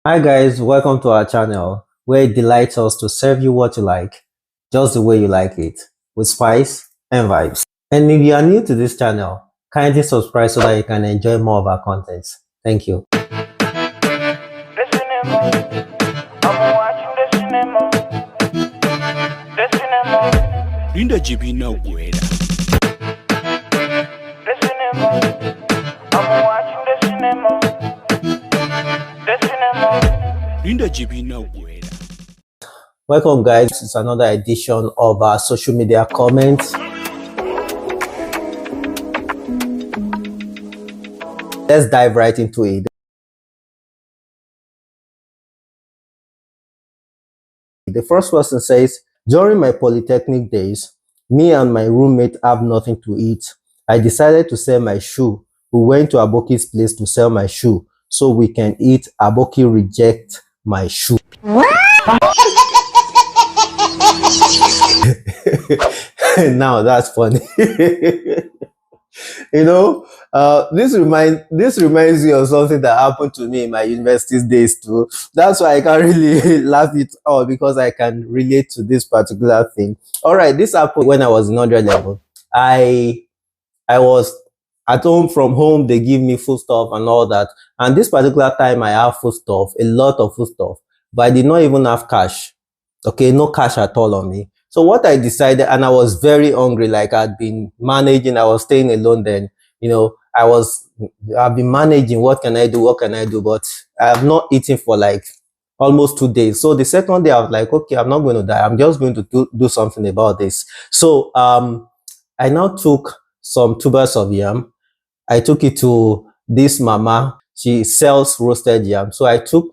Hi guys, welcome to our channel where it delights us to serve you what you like, just the way you like it, with spice and vibes. And if you are new to this channel, kindly subscribe so that you can enjoy more of our content. Thank you. Linda GB na gwera. Linda GB na gwera. Welcome guys, this is another edition of our social media comments. Let's dive right into it. The first person says, during my polytechnic days, me and my roommate have nothing to eat. I decided to sell my shoe. We went to Aboki's place to sell my shoe so we can eat. Aboki reject my shoe. Now that's funny. You know, this reminds me of something that happened to me in my university days too. That's why I can't really laugh it all, because I can relate to this particular thing. All right, this happened when I was in 100 level. I was at home. From home they give me food stuff and all that, and this particular time I have food stuff, a lot of food stuff, but I did not even have cash. Okay, no cash at all on me. So what I decided, and I was very hungry, like I'd been managing, I was staying alone then, you know, I've been managing, what can I do, but I have not eaten for like almost 2 days. So the second day I was like, okay, I'm not going to die, I'm just going to do something about this. So I now took some tubers of yam. I took it to this mama. She sells roasted yam. So I took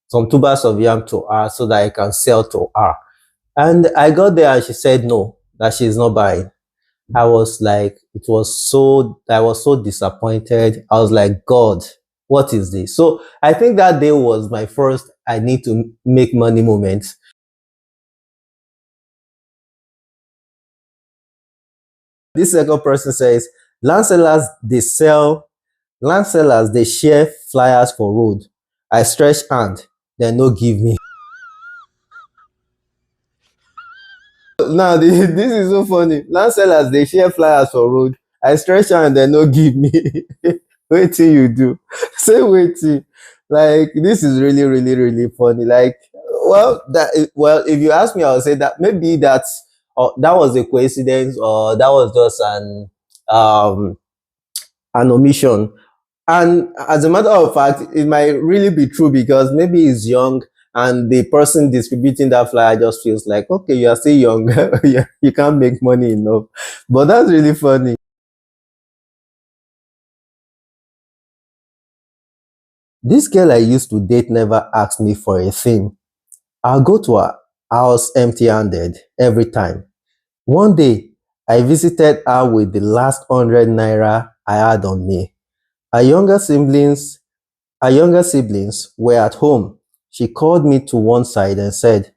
some tubers of yam to her so that I can sell to her. And I got there and she said no, that she's not buying. I was like, I was so disappointed. I was like, God, what is this? So I think that day was my first I need to make money moment. This second person says, land sellers, they share flyers for road. I stretch hand, they no give me. Now this is so funny. Land sellers, they share flyers for road. I stretch hand, they no give me. Wait till you do. Say wait till. Like, this is really, really, really funny. Like, well, if you ask me, I would say that maybe that was a coincidence, or that was just an omission. And as a matter of fact, it might really be true, because maybe he's young and the person distributing that flyer just feels like, okay, you are still young, you can't make money enough. But that's really funny. This girl I used to date never asked me for a thing. I'll go to her house empty-handed every time. One day, I visited her with the last 100 naira I had on me. Her younger siblings were at home. She called me to one side and said,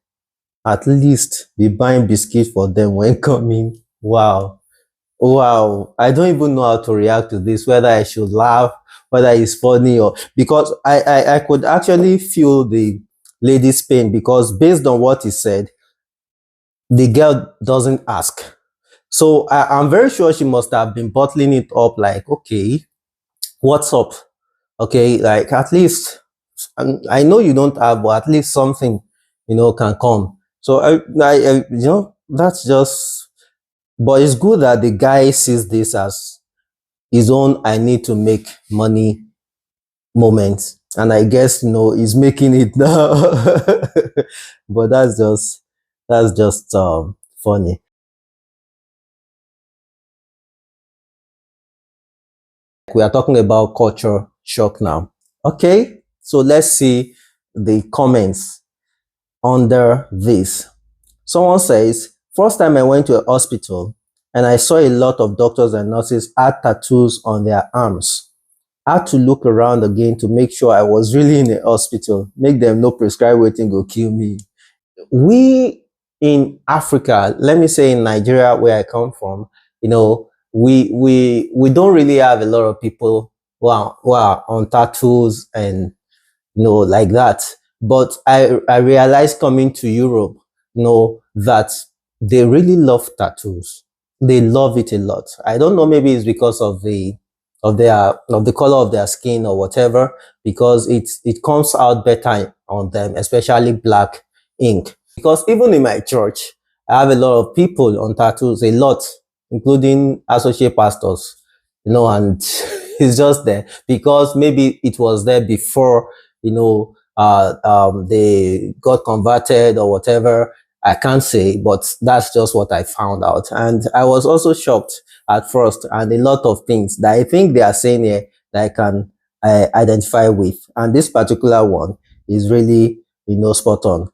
at least be buying biscuits for them when coming. Wow. Wow. I don't even know how to react to this, whether I should laugh, whether it's funny, or because I could actually feel the lady's pain, because based on what he said, the girl doesn't ask. So I'm very sure she must have been bottling it up, like, okay, what's up? Okay, like, at least, I know you don't have, but at least something, can come. So that's just, but it's good that the guy sees this as his own I need to make money moment, and I guess he's making it now. But that's just funny. We are talking about culture shock now. Okay, so let's see the comments under this. Someone says, first time I went to a hospital and I saw a lot of doctors and nurses had tattoos on their arms. I had to look around again to make sure I was really in a hospital, make them no prescribe waiting go kill me. We in Africa, let me say in Nigeria where I come from, we don't really have a lot of people who are on tattoos and like that. But I realized coming to Europe, that they really love tattoos. They love it a lot. I don't know, maybe it's because of the color of their skin or whatever, because it comes out better on them, especially black ink. Because even in my church, I have a lot of people on tattoos, a lot, including associate pastors, and it's just there because maybe it was there before, they got converted or whatever. I can't say, but that's just what I found out. And I was also shocked at first, and a lot of things that I think they are saying here that I can identify with. And this particular one is really, spot on.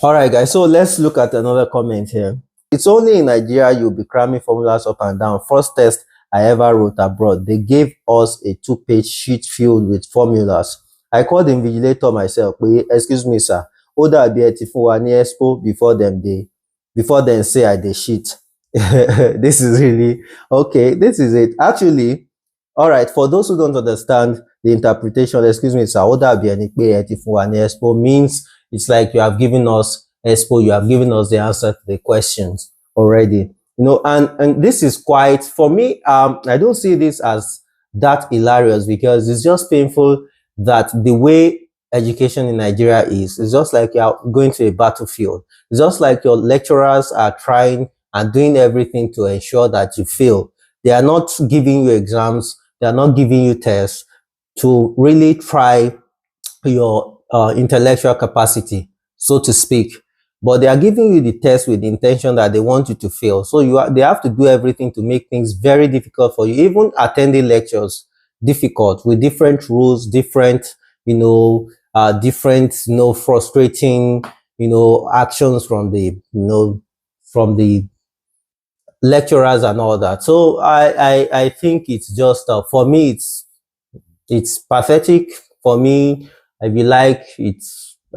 All right, guys. So let's look at another comment here. It's only in Nigeria you'll be cramming formulas up and down. First test I ever wrote abroad, they gave us a 2-page sheet filled with formulas. I called the invigilator myself. Excuse me, sir. Ó dàbí ẹ ti fún wa ní expo before them say I dey shit. This is really okay. This is it. Actually, all right. For those who don't understand the interpretation, excuse me, sir. Ó dàbí ẹni pé ẹ ti fún wa ní expo means it's like you have given us expo, you have given us the answer to the questions already. And this is quite, for me, I don't see this as that hilarious because it's just painful that the way education in Nigeria is, it's just like you're going to a battlefield. It's just like your lecturers are trying and doing everything to ensure that you fail. They are not giving you exams, they are not giving you tests to really try your intellectual capacity, so to speak. But they are giving you the test with the intention that they want you to fail. So they have to do everything to make things very difficult for you. Even attending lectures, difficult with different rules, different, different, frustrating, actions from the lecturers and all that. So I think it's just for me it's pathetic. For me, I feel like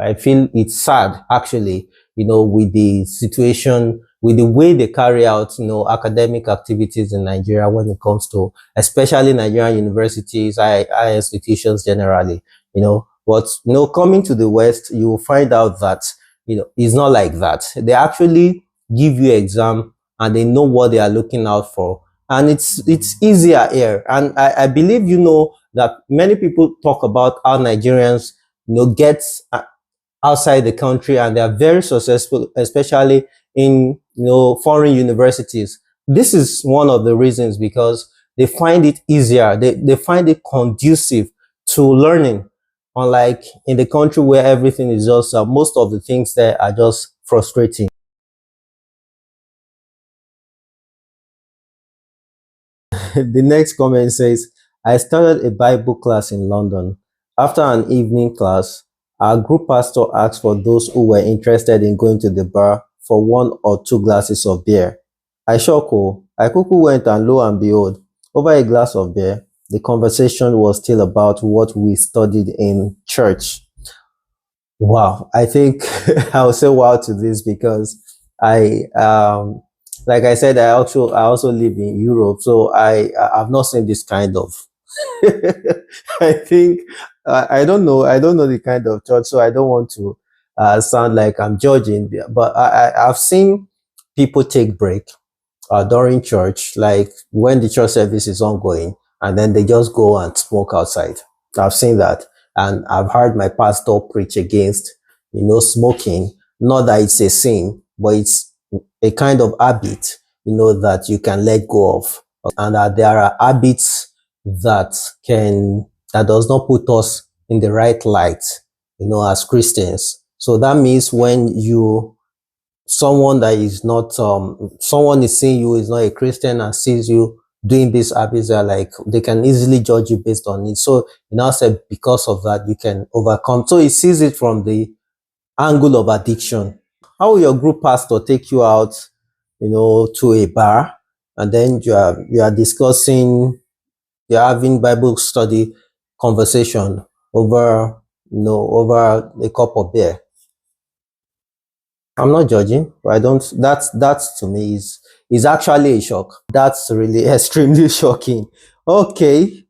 I feel it's sad actually, with the situation, with the way they carry out, academic activities in Nigeria when it comes to, especially Nigerian universities, higher institutions generally, But, coming to the West, you will find out that, it's not like that. They actually give you exam and they know what they are looking out for. And it's easier here. And I believe, that many people talk about how Nigerians, get outside the country and they are very successful, especially in, foreign universities. This is one of the reasons because they find it easier. They find it conducive to learning, unlike in the country where everything is just, most of the things there are just frustrating. The next comment says, I started a Bible class in London. After an evening class, our group pastor asked for those who were interested in going to the bar for 1 or 2 glasses of beer. I shocked. I quickly went, and lo and behold, over a glass of beer, the conversation was still about what we studied in church. Wow, I think I'll say wow to this because like I said, I also live in Europe, so I've not seen this kind of. I think I don't know the kind of church, so I don't want to sound like I'm judging, but I've seen people take break during church, like when the church service is ongoing, and then they just go and smoke outside. I've seen that, and I've heard my pastor preach against, smoking. Not that it's a sin, but it's a kind of habit, that you can let go of, and that there are habits that does not put us in the right light, as Christians. So that means when someone that is not someone is seeing you is not a Christian and sees you doing this habits, are like they can easily judge you based on it. So now said because of that you can overcome. So he sees it from the angle of addiction. How will your group pastor take you out, to a bar, and then you are discussing, you're having Bible study conversation over, over a cup of beer? I'm not judging, but I don't. That's to me is actually a shock. That's really extremely shocking. Okay.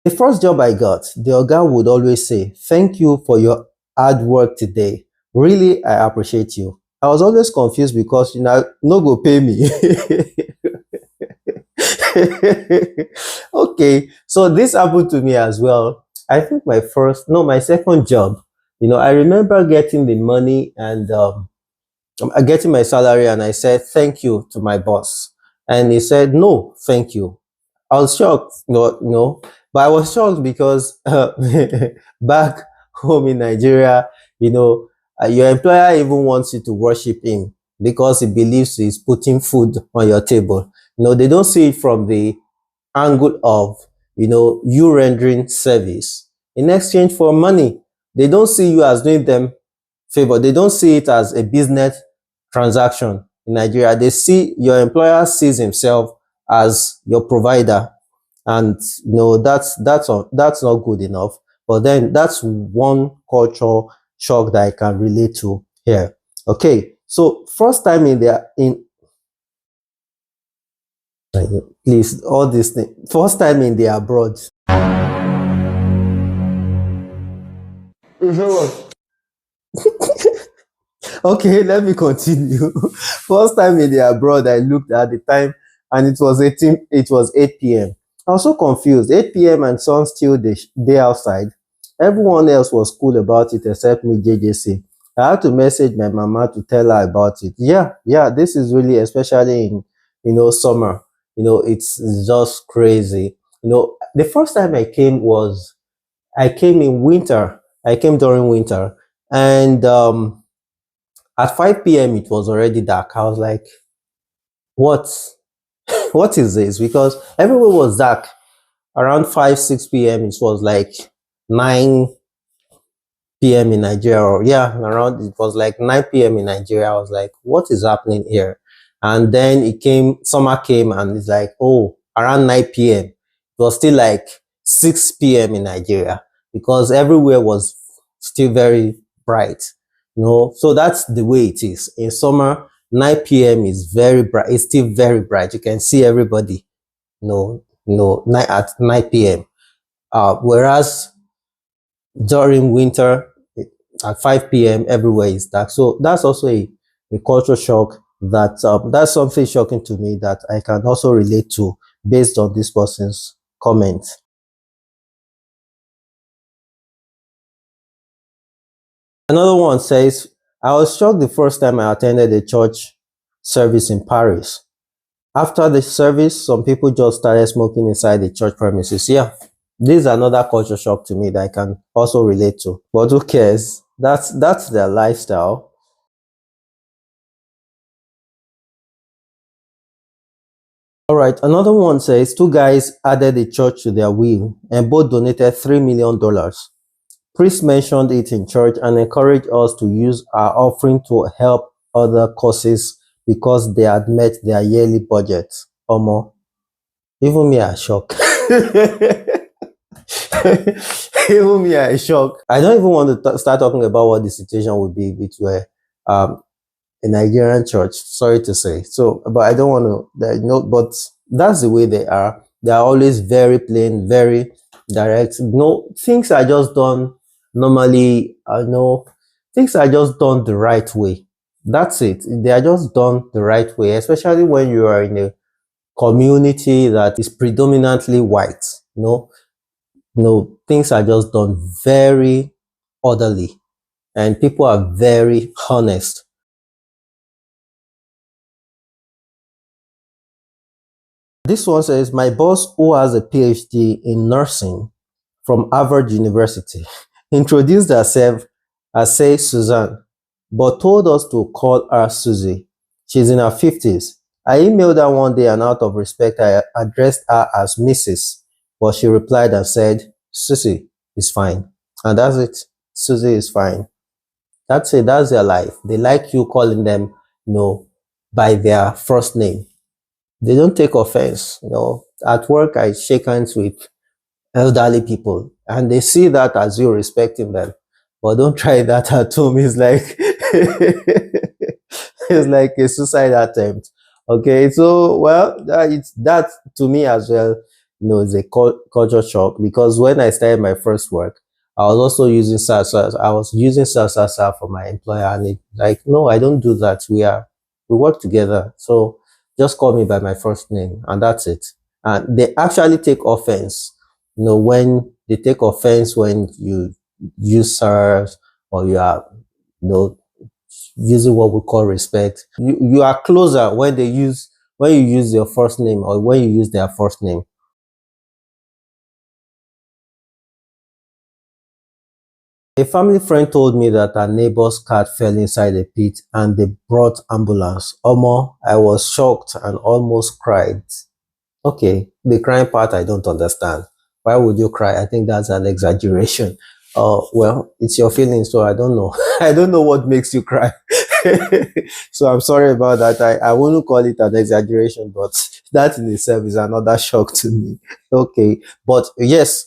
The first job I got, the oga would always say, "Thank you for your hard work today. Really, I appreciate you." I was always confused because no go pay me. Okay, so this happened to me as well. I think my second job. I remember getting the money and getting my salary, and I said thank you to my boss, and he said no, thank you. I was shocked, no, but I was shocked because back home in Nigeria, your employer even wants you to worship him because he believes he's putting food on your table. They don't see it from the angle of you rendering service in exchange for money. They don't see you as doing them favor. They don't see it as a business transaction in Nigeria. They see your employer sees himself as your provider, and that's not good enough. But then that's one culture shock that I can relate to here. Okay, so first time in please, all this thing, first time in the abroad. Okay, let me continue. First time in the abroad, I looked at the time and it was 8 p.m. I was so confused. 8 p.m. and sun still day outside. Everyone else was cool about it except me, JJC. I had to message my mama to tell her about it. Yeah, this is really, especially in summer. It's just crazy. The first time I came in winter. I came during winter, and at 5 p.m. it was already dark. I was like, what? What is this? Because everywhere was dark. Around 5, 6 p.m. it was like 9 p.m. in Nigeria. Or yeah, around it was like 9 p.m. in Nigeria. I was like, what is happening here? And then summer came, and it's like, oh, around 9 p.m. It was still like 6 p.m. in Nigeria because everywhere was still very bright. So that's the way it is. In summer, 9 p.m. is very bright. It's still very bright. You can see everybody. At 9 p.m. Whereas during winter, at 5 p.m. everywhere is dark. So that's also a culture shock that's something shocking to me that I can also relate to based on this person's comment. Another one says, I was shocked the first time I attended a church service in Paris. After the service, some people just started smoking inside the church premises. Yeah, this is another culture shock to me that I can also relate to. But who cares? That's their lifestyle. All right, another one says two guys added a church to their will and both donated $3 million. Priest mentioned it in church and encouraged us to use our offering to help other causes because they had met their yearly budget. Omo, even me are shocked. Even me are shocked. I don't even want to start talking about what the situation would be if it were a Nigerian church. Sorry to say. So, but I don't want to. But that's the way they are. They are always very plain, very direct. No, things are just done normally. Things are just done the right way. That's it. They are just done the right way, especially when you are in a community that is predominantly white. Things are just done very orderly, and people are very honest. This one says, my boss, who has a PhD in nursing from Harvard University, introduced herself as, say, Suzanne, but told us to call her Susie. She's in her 50s. I emailed her one day, and out of respect, I addressed her as Mrs., but she replied and said, Susie is fine. And that's it. Susie is fine. That's it. That's their life. They like you calling them, by their first name. They don't take offense. At work, I shake hands with elderly people, and they see that as you respecting them. But don't try that at home. It's like It's like a suicide attempt. Okay, so well, it's that to me as well. It's a culture shock because when I started my first work, I was also using SASA. I was using SASA for my employer, and it like, no, I don't do that. We work together, so just call me by my first name, and that's it. And they actually take offense. When they take offense when you use SARS, or you are, you know using what we call respect. You are closer when you use your first name or when you use their first name. A family friend told me that her neighbor's cat fell inside a pit and they brought ambulance. Omo, I was shocked and almost cried. Okay, the crying part I don't understand. Why would you cry? I think that's an exaggeration. Well, it's your feelings, so I don't know. I don't know what makes you cry. So I'm sorry about that. I wouldn't call it an exaggeration, but that in itself is another shock to me. Okay, but yes,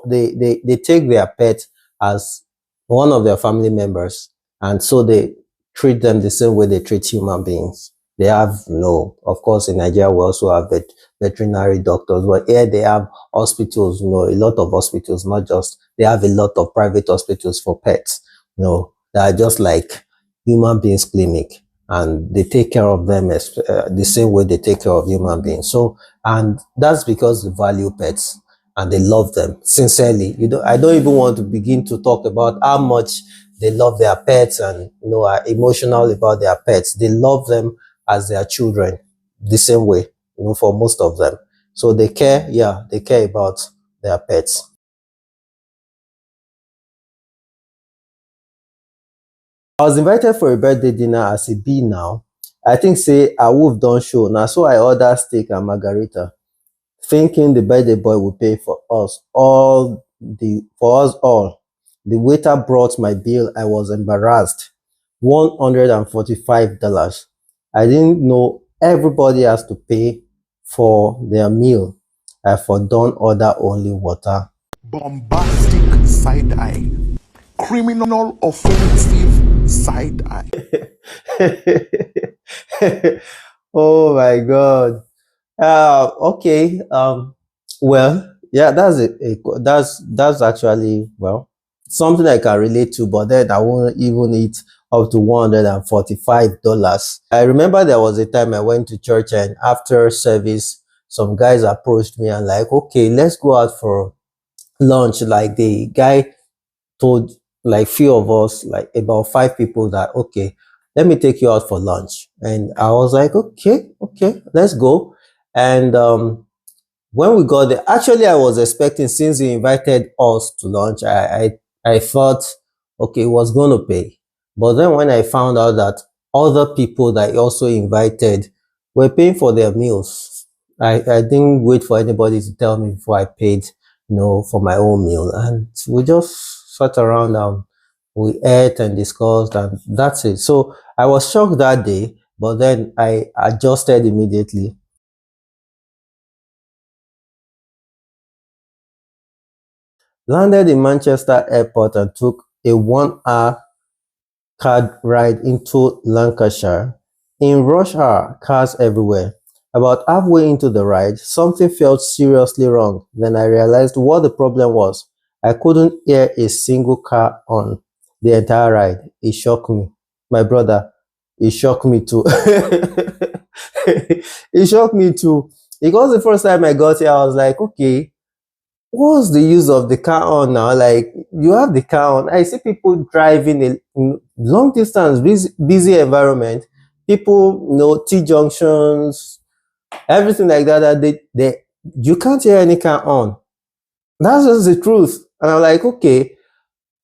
they take their pet as one of their family members, and so they treat them the same way they treat human beings. They have no, of course, in Nigeria we also have veterinary doctors, but here they have hospitals. A lot of hospitals, not just, they have a lot of private hospitals for pets. That are just like human beings clinic, and they take care of them the same way they take care of human beings. So, and that's because they value pets and they love them sincerely. I don't even want to begin to talk about how much they love their pets and are emotional about their pets. They love them as their children the same way, for most of them. So they care, yeah, they care about their pets. I was invited for a birthday dinner as a B now. I think say I wolf don't show. Now so I order steak and margarita, thinking the birthday boy will pay for us all. The waiter brought my bill. I was embarrassed. $145. I didn't know everybody has to pay for their meal. I for don't order only water. Bombastic side eye, criminal offensive side eye. Oh my God. Okay. Well, yeah, that's actually, well, something I can relate to, but then I won't even eat up to $145. I remember there was a time I went to church, and after service, some guys approached me and like, okay, let's go out for lunch. Like the guy told like few of us, like about 5 people, that okay, let me take you out for lunch. And I was like, okay, let's go. And when we got there, actually I was expecting, since he invited us to lunch, I thought, okay, he was going to pay. But then when I found out that other people that he also invited were paying for their meals, I didn't wait for anybody to tell me before I paid, for my own meal. And we just sat around and we ate and discussed, and that's it. So I was shocked that day, but then I adjusted immediately. Landed in Manchester Airport and took a 1 hour car ride into Lancashire. In rush hour, cars everywhere. About halfway into the ride, something felt seriously wrong. Then I realized what the problem was. I couldn't hear a single car on the entire ride. It shocked me. My brother, it shocked me too. It shocked me too. Because the first time I got here, I was like, okay, what's the use of the car on now? Like, you have the car on. I see people driving a long distance, busy environment. People, T junctions, everything like that. That they you can't hear any car on. That's just the truth. And I'm like, okay,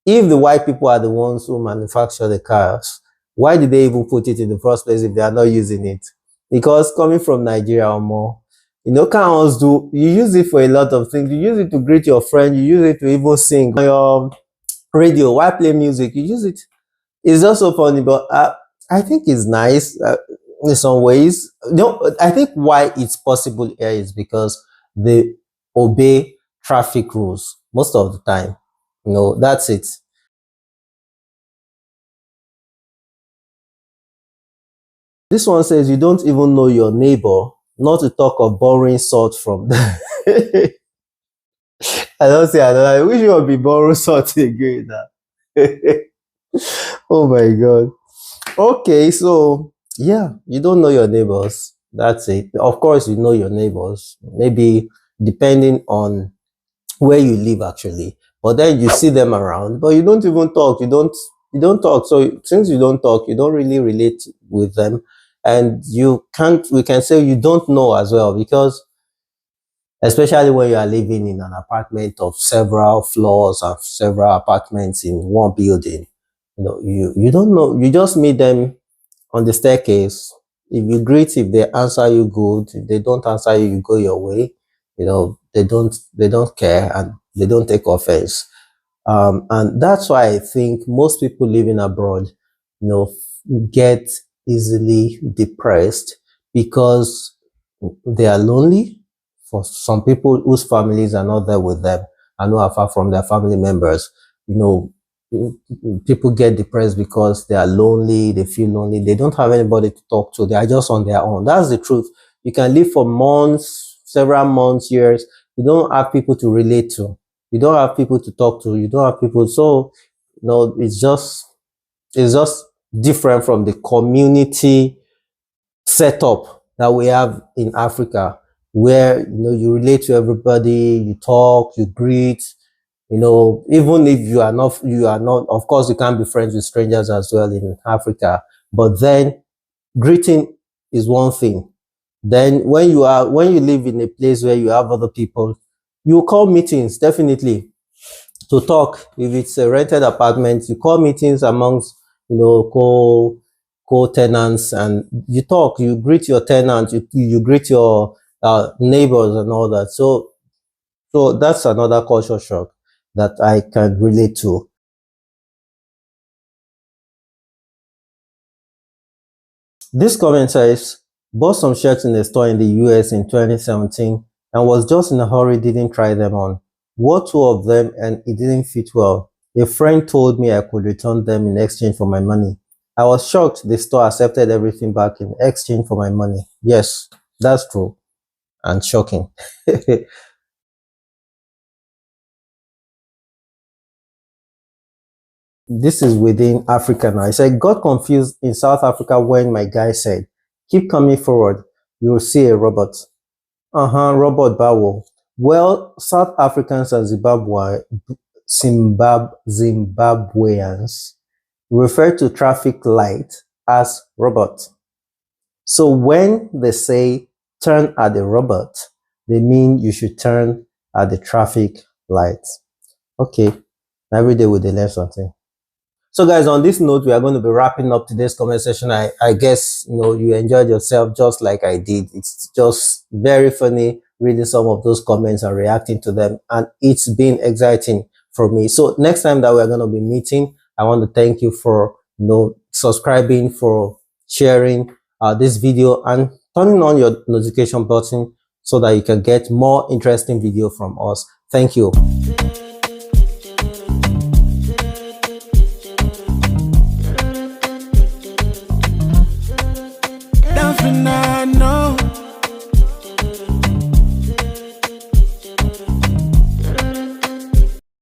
if the white people are the ones who manufacture the cars, why did they even put it in the first place if they are not using it? Because coming from Nigeria or more, cars you use it for a lot of things. You use it to greet your friend, you use it to even sing on your radio. Why play music? You use it. It's just so funny, but I think it's nice in some ways. I think why it's possible here is because they obey traffic rules most of the time. That's it. This one says you don't even know your neighbor, not to talk of borrowing salt from them. I don't say another. I wish you would be borrowing salt again now. Oh my god. Okay, so yeah, you don't know your neighbors. That's it. Of course, you know your neighbors. Maybe depending on where you live actually. But then you see them around, but you don't even talk. You don't talk. So since you don't talk, you don't really relate with them. And you can't we can say you don't know as well, because especially when you are living in an apartment of several floors and several apartments in one building, you don't know. You just meet them on the staircase. If you greet, if they answer you, good. If they don't answer you, you go your way. They don't care, and they don't take offense. And that's why I think most people living abroad, you know, get easily depressed, because they are lonely. For some people whose families are not there with them and who are far from their family members, you know, people get depressed because they are lonely, they feel lonely, they don't have anybody to talk to, they are just on their own. That's the truth. You can live for months, several months, years, you don't have people to relate to, you don't have people to talk to, you don't have people. So it's just different from the community setup that we have in Africa, where you relate to everybody, you talk, you greet. Even if you are not, of course, you can't be friends with strangers as well in Africa. But then greeting is one thing. Then when you live in a place where you have other people, you call meetings definitely to talk. If it's a rented apartment, you call meetings amongst co-tenants, and you talk, you greet your tenants, you greet your neighbors and all that. So that's another culture shock that I can relate to. This comment says, bought some shirts in a store in the US in 2017 and was just in a hurry, didn't try them on. Wore two of them and it didn't fit well. A friend told me I could return them in exchange for my money. I was shocked the store accepted everything back in exchange for my money. Yes, that's true and shocking. This is within Africa now. I said, got confused in South Africa when my guy said, keep coming forward, you'll see a robot. Robert Bawo. Well, South Africans and Zimbabweans refer to traffic light as robot. So when they say turn at the robot, they mean you should turn at the traffic light. Okay, every day we learn something. So guys, on this note, we are going to be wrapping up today's comment session. I guess you enjoyed yourself just like I did. It's just very funny reading some of those comments and reacting to them, and it's been exciting for me. So next time that we're going to be meeting, I want to thank you for subscribing, for sharing this video, and turning on your notification button so that you can get more interesting video from us. Thank you.